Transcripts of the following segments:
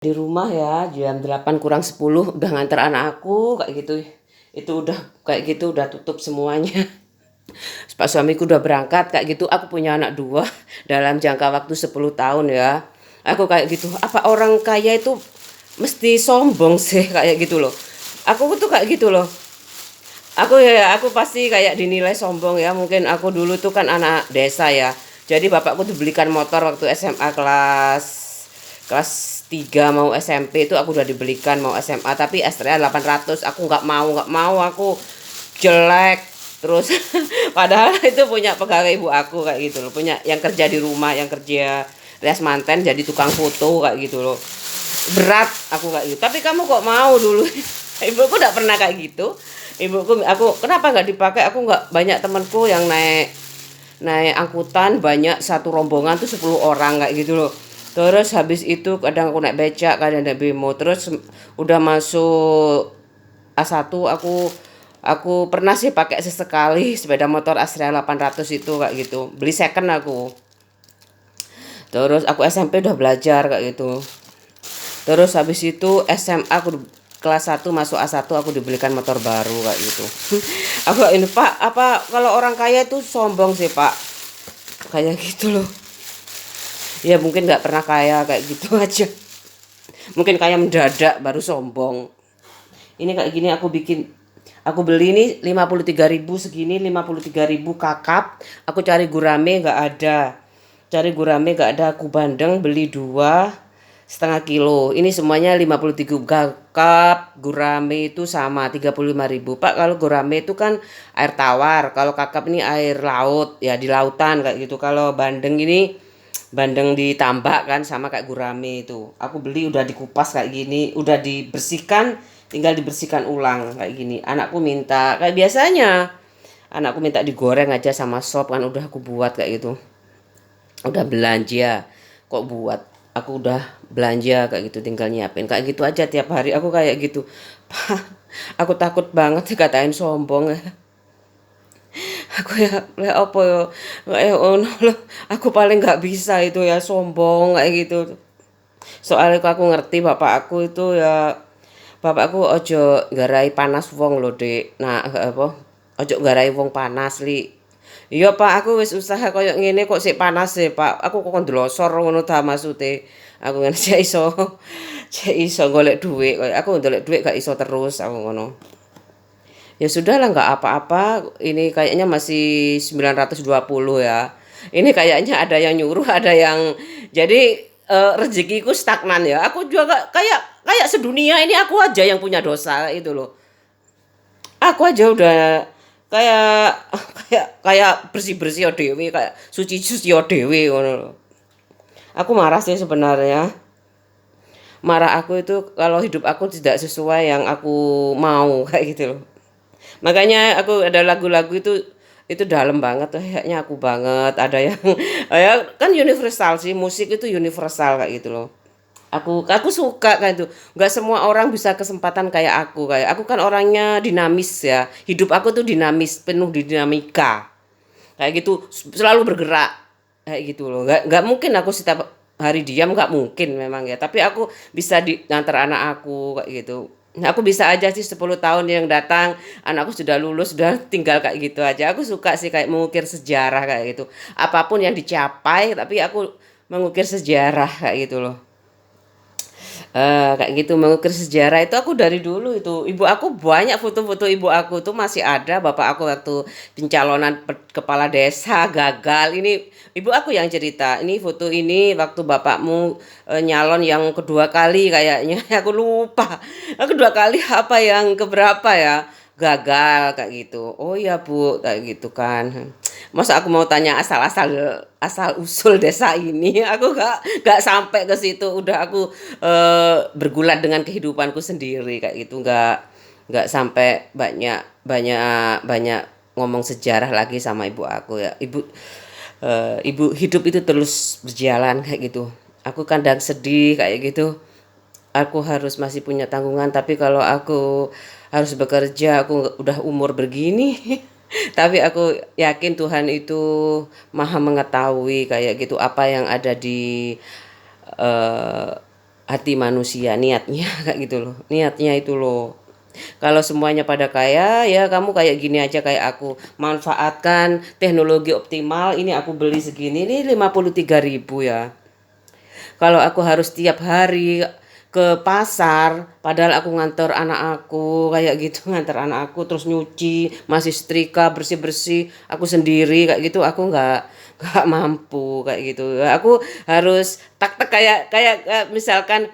Di rumah ya jam 8 kurang 10 udah nganter anak aku kayak gitu. Itu udah kayak gitu udah tutup semuanya. Pak suamiku udah berangkat kayak gitu. Aku punya anak dua dalam jangka waktu 10 tahun ya. Aku kayak gitu. Apa orang kaya itu mesti sombong sih kayak gitu loh. Aku tuh kayak gitu loh. Aku pasti kayak dinilai sombong ya. Mungkin aku dulu tuh kan anak desa ya. Jadi bapakku tuh belikan motor waktu SMA kelas kelas 3 mau SMP itu aku udah dibelikan mau SMA tapi Astrea 800 aku nggak mau aku jelek terus padahal itu punya pegawai ibu aku kayak gitu loh, punya yang kerja di rumah, yang kerja les manten jadi tukang foto kayak gitu loh. Berat aku kayak gitu, tapi kamu kok mau dulu. Ibuku nggak pernah kayak gitu. Aku kenapa nggak dipakai, aku nggak, banyak temanku yang naik naik angkutan banyak, satu rombongan tuh 10 orang kayak gitu loh. Terus habis itu kadang aku naik becak, kadang naik bemo. Terus udah masuk A1 aku pernah sih pakai sesekali sepeda motor Astrea 800 itu kayak gitu. Beli second aku. Terus aku SMP udah belajar kayak gitu. Terus habis itu SMA aku kelas 1 masuk A1 aku dibelikan motor baru kayak gitu. Aku ini Pak, apa kalau orang kaya itu sombong sih Pak? Kayak gitu loh. Ya mungkin nggak pernah kaya kayak gitu aja. Mungkin kaya mendadak baru sombong. Ini kayak gini aku beli ini 53.000 segini, 53.000 kakap. Aku cari gurame nggak ada. Cari gurame nggak ada, aku bandeng beli 2,5 kilo. Ini semuanya 53 kakap. Gurame itu sama 35.000. Pak, kalau gurame itu kan air tawar. Kalau kakap ini air laut, ya di lautan kayak gitu. Kalau bandeng ini bandeng ditambah kan sama kayak gurame itu. Aku beli udah dikupas kayak gini, udah dibersihkan, tinggal dibersihkan ulang kayak gini. Anakku minta kayak biasanya. Anakku minta digoreng aja sama sop kan udah aku buat kayak gitu. Udah belanja kok buat. Aku udah belanja kayak gitu tinggal nyiapin. Kayak gitu aja tiap hari aku kayak gitu. Aku takut banget dikatain sombong. Aku ya apa ya, ono loh, aku paling nggak bisa itu ya sombong kayak gitu. Soalnya aku ngerti bapak aku itu ya, bapak aku ojo garai panas wong loh dek. Nah apa, ojo garai wong panas li. Iya pak, aku wis usaha koyo ngene kok sik panas sih pak, aku kok ndlosor ngono ta maksude. Aku ngene cek iso cek iso golek duit, aku golek duit gak iso terus aku ngono. Ya sudahlah nggak apa-apa, ini kayaknya masih 920 ya. Ini kayaknya ada yang nyuruh, ada yang jadi rezekiku stagnan ya. Aku juga kayak kayak sedunia ini aku aja yang punya dosa itu loh. Aku aja udah kayak kayak bersih-bersih ya dewe, kayak suci-suci ya dewe ngono loh. Aku marah sih sebenarnya. Marah aku itu kalau hidup aku tidak sesuai yang aku mau kayak gitu loh. Makanya aku ada lagu-lagu itu dalam banget tuh kayaknya aku banget. Ada yang ya kan universal sih, musik itu universal kayak gitu loh. Aku suka kayak itu. Nggak semua orang bisa kesempatan kayak aku. Kayak aku kan orangnya dinamis ya. Hidup aku tuh dinamis, penuh di dinamika. Kayak gitu, selalu bergerak. Kayak gitu loh. Nggak mungkin aku setiap hari diam, nggak mungkin memang ya. Tapi aku bisa di ngantar anak aku kayak gitu. Nah, aku bisa aja sih 10 tahun yang datang anakku sudah lulus, sudah tinggal kayak gitu aja. Aku suka sih kayak mengukir sejarah kayak gitu. Apapun yang dicapai tapi aku mengukir sejarah kayak gitu loh. Kayak gitu mengukir sejarah itu aku dari dulu itu. Ibu aku banyak foto-foto ibu aku tuh masih ada. Bapak aku waktu pencalonan kepala desa gagal. Ini ibu aku yang cerita. Ini foto ini waktu bapakmu nyalon yang kedua kali kayaknya. Aku lupa. Kedua kali apa yang keberapa ya? Gagal kayak gitu. Oh iya Bu, kayak gitu kan. Masa aku mau tanya asal usul desa ini, aku gak sampai ke situ. Udah aku bergulat dengan kehidupanku sendiri kayak gitu. Nggak sampai banyak banyak banyak ngomong sejarah lagi sama ibu aku ya. Ibu hidup itu terus berjalan kayak gitu. Aku kadang sedih kayak gitu. Aku harus masih punya tanggungan, tapi kalau aku harus bekerja, aku udah umur begini. Tapi aku yakin Tuhan itu maha mengetahui kayak gitu apa yang ada di eh, hati manusia, niatnya kayak gitu loh. Niatnya itu loh. Kalau semuanya pada kaya, ya kamu kayak gini aja kayak aku. Manfaatkan teknologi optimal. Ini aku beli segini, ini 53.000 ya. Kalau aku harus tiap hari ke pasar, padahal aku nganter anak aku kayak gitu, nganter anak aku terus nyuci, masih setrika, bersih-bersih, aku sendiri kayak gitu, aku nggak mampu kayak gitu. Aku harus tak kayak kayak misalkan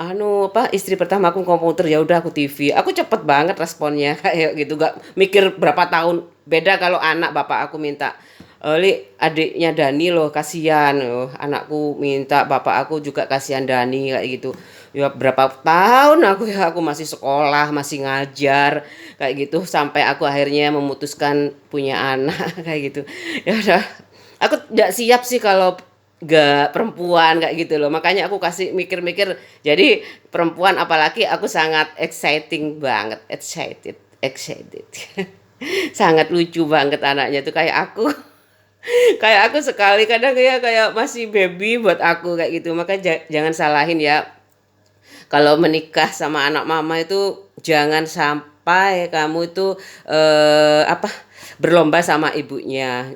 apa istri pertama aku komputer ya udah aku TV. Aku cepet banget responnya kayak gitu, gak mikir berapa tahun. Beda kalau anak bapak aku minta Li, adiknya Dani loh, kasihan loh. Anakku minta bapak aku juga kasihan Dani kayak gitu. Ya berapa tahun aku masih sekolah, masih ngajar kayak gitu sampai aku akhirnya memutuskan punya anak kayak gitu. Ya udah, aku tidak siap sih kalau gak perempuan kayak gitu loh. Makanya aku kasih mikir-mikir. Jadi perempuan apalagi aku sangat exciting banget, excited. Sangat lucu banget anaknya tuh kayak aku. Kayak aku sekali kadang kayak masih baby buat aku kayak gitu. Maka jangan salahin ya. Kalau menikah sama anak mama itu jangan sampai kamu itu apa berlomba sama ibunya.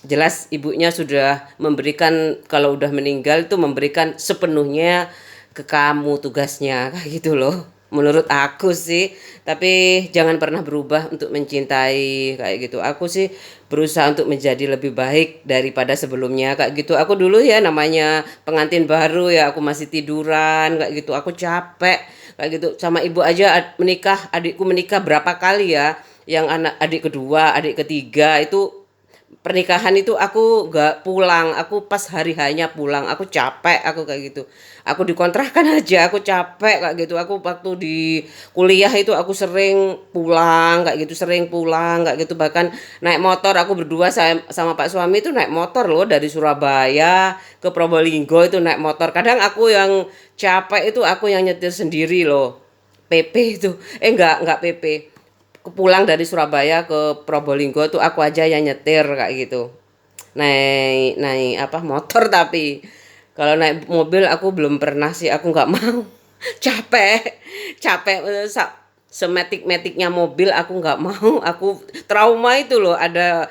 Jelas ibunya sudah memberikan kalau udah meninggal itu memberikan sepenuhnya ke kamu tugasnya kayak gitu loh. Menurut aku sih, tapi jangan pernah berubah untuk mencintai kayak gitu. Aku sih berusaha untuk menjadi lebih baik daripada sebelumnya kayak gitu. Aku dulu ya namanya pengantin baru ya aku masih tiduran kayak gitu. Aku capek kayak gitu sama ibu aja menikah, adikku menikah berapa kali ya. Yang adik kedua, adik ketiga itu pernikahan itu aku gak pulang, aku pas hari hanya pulang, aku capek, aku kayak gitu. Aku dikontrakan aja, aku capek kayak gitu. Aku waktu di kuliah itu aku sering pulang kayak gitu, sering pulang kayak gitu. Bahkan naik motor aku berdua sama Pak suami itu naik motor loh dari Surabaya ke Probolinggo itu naik motor. Kadang aku yang capek itu aku yang nyetir sendiri loh. PP itu, enggak PP pulang dari Surabaya ke Probolinggo tuh aku aja yang nyetir kayak gitu. Naik naik apa motor tapi kalau naik mobil aku belum pernah sih, aku nggak mau. Capek, capek semetik-metiknya mobil aku nggak mau. Aku trauma itu loh ada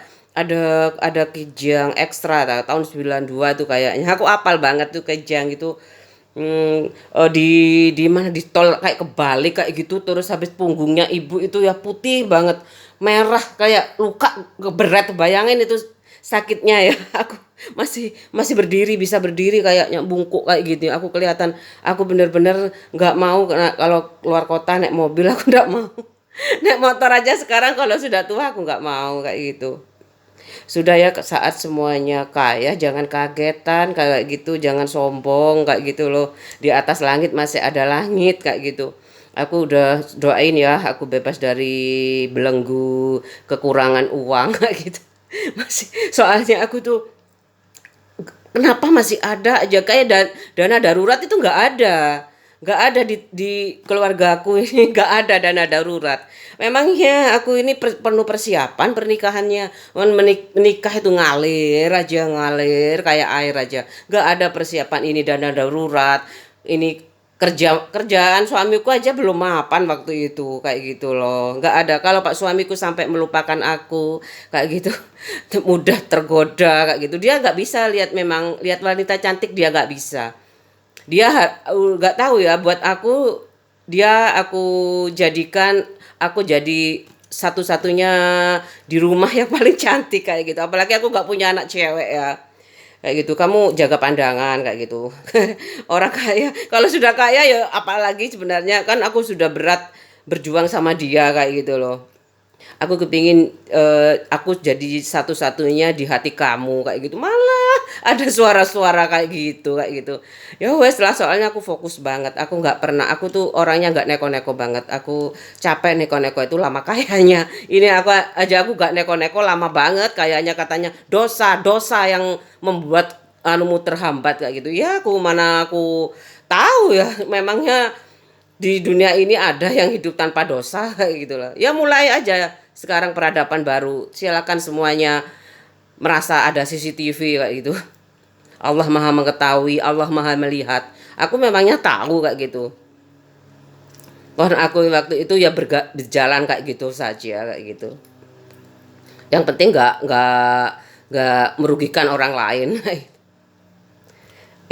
Kejang ekstra tahun 92 tuh kayaknya. Aku apal banget tuh Kejang itu. Di mana di tol kayak kebalik kayak gitu terus habis punggungnya ibu itu ya putih banget, merah kayak luka berat, bayangin itu sakitnya ya. Aku masih masih berdiri, bisa berdiri kayaknya bungkuk kayak gitu. Aku kelihatan aku bener-bener nggak mau kalau keluar kota naik mobil aku nggak mau. Naik motor aja sekarang kalau sudah tua aku nggak mau kayak gitu. Sudah ya saat semuanya kaya jangan kagetan kayak gitu, jangan sombong kayak gitu loh. Di atas langit masih ada langit kayak gitu. Aku udah doain ya aku bebas dari belenggu, kekurangan uang kayak gitu. Masih soalnya aku tuh kenapa masih ada aja kayak dana darurat itu nggak ada. Nggak ada di keluarga aku ini nggak ada dana darurat. Memangnya aku ini penuh persiapan pernikahannya. Menikah itu ngalir kayak air aja. Nggak ada persiapan ini dana darurat. Ini kerjaan suamiku aja belum mapan waktu itu kayak gitu loh. Nggak ada. Kalau Pak suamiku sampai melupakan aku kayak gitu mudah tergoda kayak gitu. Dia nggak bisa lihat, memang lihat wanita cantik dia nggak bisa. Dia nggak tahu ya buat aku jadikan aku jadi satu-satunya di rumah yang paling cantik kayak gitu. Apalagi aku nggak punya anak cewek ya. Kayak gitu, kamu jaga pandangan kayak gitu. Orang kaya, kalau sudah kaya ya apalagi sebenarnya kan aku sudah berat berjuang sama dia kayak gitu loh. Aku kepingin aku jadi satu-satunya di hati kamu kayak gitu. Malah ada suara-suara kayak gitu. Ya wes lah soalnya aku fokus banget. Aku nggak pernah, aku tuh orangnya nggak neko-neko banget. Aku capek neko-neko itu lama kayaknya. Ini aku nggak neko-neko lama banget kayaknya, katanya dosa-dosa yang membuat anumu terhambat kayak gitu. Ya aku mana aku tahu ya, memangnya di dunia ini ada yang hidup tanpa dosa kayak gitu lah. Ya mulai aja sekarang peradaban baru. Silakan semuanya merasa ada CCTV kayak gitu. Allah Maha mengetahui, Allah Maha melihat. Aku memangnya tahu kayak gitu. Karena aku waktu itu ya berjalan kayak gitu saja kayak gitu. Yang penting nggak merugikan orang lain.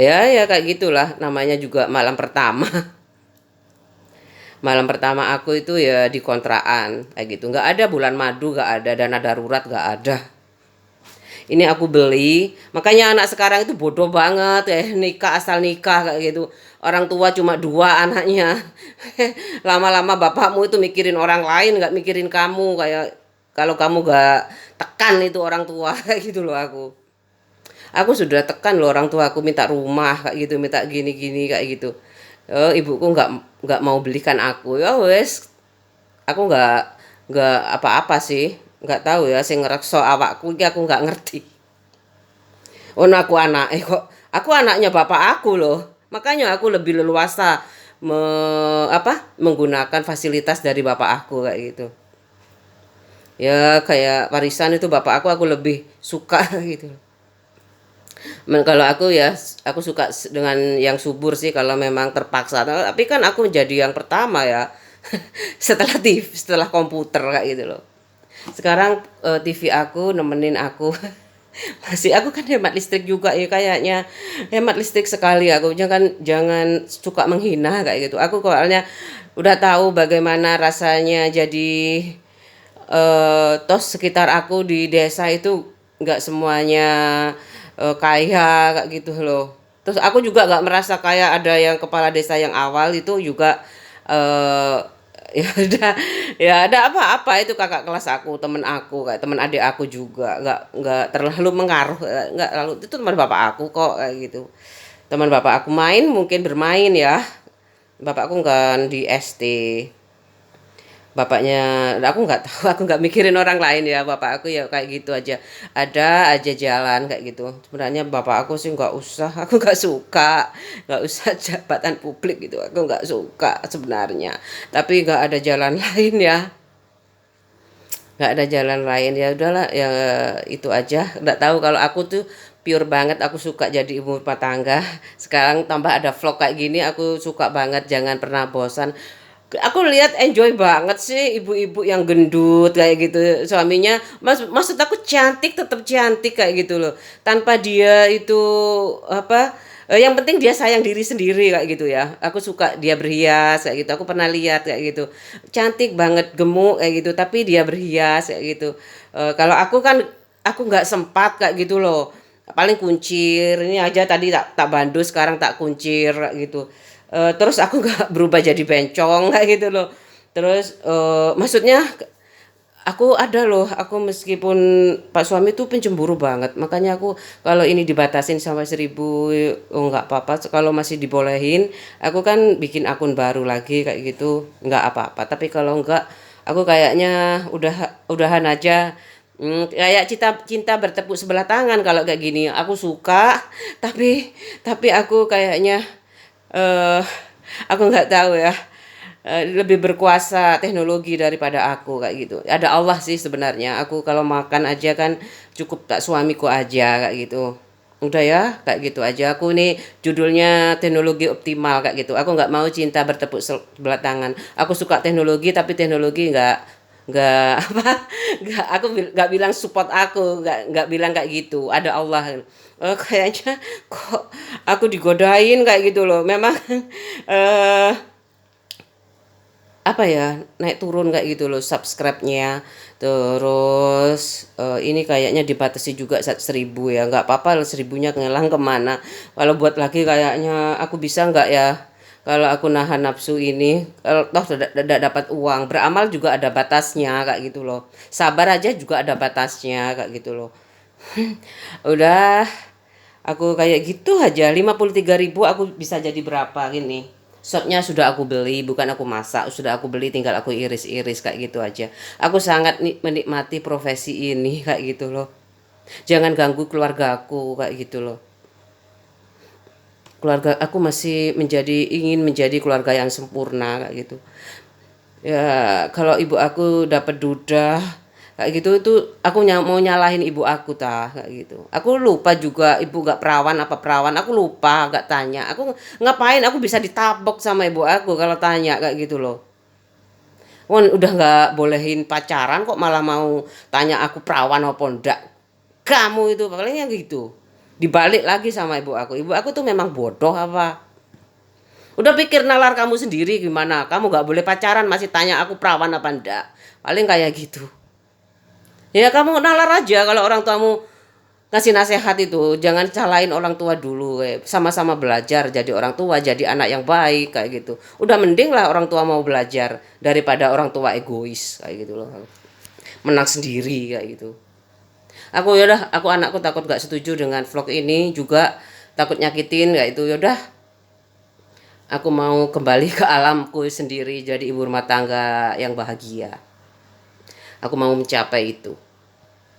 Ya ya kayak gitulah namanya juga malam pertama. Malam pertama aku itu ya di kontrakan kayak gitu. Nggak ada bulan madu, nggak ada dana darurat, nggak ada. Ini aku beli, makanya anak sekarang itu bodoh banget ya, nikah asal nikah kayak gitu. Orang tua cuma dua anaknya. Lama-lama bapakmu itu mikirin orang lain, nggak mikirin kamu, kayak kalau kamu nggak tekan itu orang tua kayak gitu loh aku. Aku sudah tekan loh orang tua aku minta rumah kayak gitu, minta gini-gini kayak gitu. Ibuku nggak mau belikan aku. Ya wes, aku nggak apa-apa sih. Nggak tahu ya, sing ngrekso awakku iki aku nggak ngerti. Oh, nah aku anak, kok aku anaknya bapak aku loh. Makanya aku lebih leluasa menggunakan fasilitas dari bapak aku kayak gitu. Ya kayak warisan itu bapak aku lebih suka gitu. Kalau aku ya aku suka dengan yang subur sih kalau memang terpaksa. Tapi kan aku menjadi yang pertama ya. Setelah TV, setelah komputer kayak gitu loh. Sekarang TV aku nemenin aku. Masih aku kan hemat listrik juga ya kayaknya. Hemat listrik sekali aku. Jangan jangan suka menghina kayak gitu. Aku soalnya udah tahu bagaimana rasanya jadi tos sekitar aku di desa itu nggak semuanya kaya kayak gitu loh. Terus aku juga nggak merasa kayak ada yang kepala desa yang awal itu juga eh ya ada ya ada apa-apa itu kakak kelas aku, temen aku, kayak temen adik aku juga nggak terlalu mengaruh, nggak terlalu itu teman bapak aku kok kayak gitu. Teman bapak aku main mungkin bermain ya. Bapakku kan di SD. Bapaknya aku nggak tahu, aku nggak mikirin orang lain ya, bapak aku ya kayak gitu aja, ada aja jalan kayak gitu. Sebenarnya bapak aku sih nggak usah, aku nggak suka, nggak usah jabatan publik gitu, aku nggak suka sebenarnya. Tapi nggak ada jalan lain ya, nggak ada jalan lain ya udahlah ya, itu aja. Nggak tahu kalau aku tuh pure banget, aku suka jadi ibu rumah tangga. Sekarang tambah ada vlog kayak gini, aku suka banget, jangan pernah bosan. Aku lihat enjoy banget sih ibu-ibu yang gendut kayak gitu. Suaminya maksud aku cantik, tetap cantik kayak gitu loh. Tanpa dia itu apa yang penting dia sayang diri sendiri kayak gitu ya. Aku suka dia berhias kayak gitu. Aku pernah lihat kayak gitu. Cantik banget, gemuk kayak gitu, tapi dia berhias kayak gitu. Kalau aku kan aku nggak sempat kayak gitu loh. Paling kuncir ini aja, tadi tak bandu, sekarang tak kuncir kayak gitu. Terus aku nggak berubah jadi bencong kayak gitu loh. Terus maksudnya aku ada loh, aku meskipun Pak suami tuh pencemburu banget. Makanya aku kalau ini dibatasin sampai 1.000, oh nggak apa-apa. Kalau masih dibolehin, aku kan bikin akun baru lagi kayak gitu, nggak apa-apa. Tapi kalau nggak, aku kayaknya udahan aja. Kayak cinta cinta bertepuk sebelah tangan kalau kayak gini. Aku suka, tapi aku kayaknya eh aku nggak tahu ya. Lebih berkuasa teknologi daripada aku kayak gitu. Ada Allah sih sebenarnya. Aku kalau makan aja kan cukup tak suamiku aja kayak gitu. Udah ya, kayak gitu aja. Aku nih judulnya teknologi optimal kayak gitu. Aku nggak mau cinta bertepuk sebelah tangan. Aku suka teknologi tapi teknologi nggak apa nggak aku nggak bilang support aku, nggak bilang kayak gitu. Ada Allah. Kayaknya kok aku digodain kayak gitu loh. Memang eh apa ya, naik turun kayak gitu loh subscribe-nya. Terus ini kayaknya dibatasi juga 1.000 ya, nggak apa-apa lah, 1.000-nya ngelang kemana. Kalau buat lagi kayaknya aku bisa nggak ya, kalau aku nahan nafsu ini, kalau toh tidak dapat uang, beramal juga ada batasnya kayak gitu loh, sabar aja juga ada batasnya kayak gitu loh. Udah, aku kayak gitu aja. 53.000 aku bisa jadi berapa gini. Shotnya sudah aku beli, bukan aku masak, sudah aku beli, tinggal aku iris-iris kayak gitu aja. Aku sangat menikmati profesi ini kayak gitu loh. Jangan ganggu keluarga aku kayak gitu loh. Keluarga aku masih ingin menjadi keluarga yang sempurna kayak gitu. Ya, kalau ibu aku dapat duda, Kayak gitu itu aku mau nyalahin ibu aku kayak gitu. Aku lupa juga ibu nggak perawan apa perawan, aku lupa nggak tanya. Aku ngapain aku bisa ditabok sama ibu aku kalau tanya kayak gitu loh. Won udah nggak bolehin pacaran kok malah mau tanya aku perawan apa ndak. Kamu itu palingnya gitu. Dibalik lagi sama ibu aku. Ibu aku tuh memang bodoh apa? Udah pikir nalar kamu sendiri gimana? Kamu nggak boleh pacaran masih tanya aku perawan apa ndak. Paling kayak gitu. Ya kamu nalar aja kalau orang tuamu ngasih nasihat itu. Jangan salahin orang tua dulu. Sama-sama belajar jadi orang tua, jadi anak yang baik kayak gitu. Udah mending lah orang tua mau belajar daripada orang tua egois kayak gitu loh. Menang sendiri kayak gitu. Aku yaudah, aku anakku takut gak setuju dengan vlog ini juga takut nyakitin kayak itu. Yaudah, aku mau kembali ke alamku sendiri jadi ibu rumah tangga yang bahagia. Aku mau mencapai itu.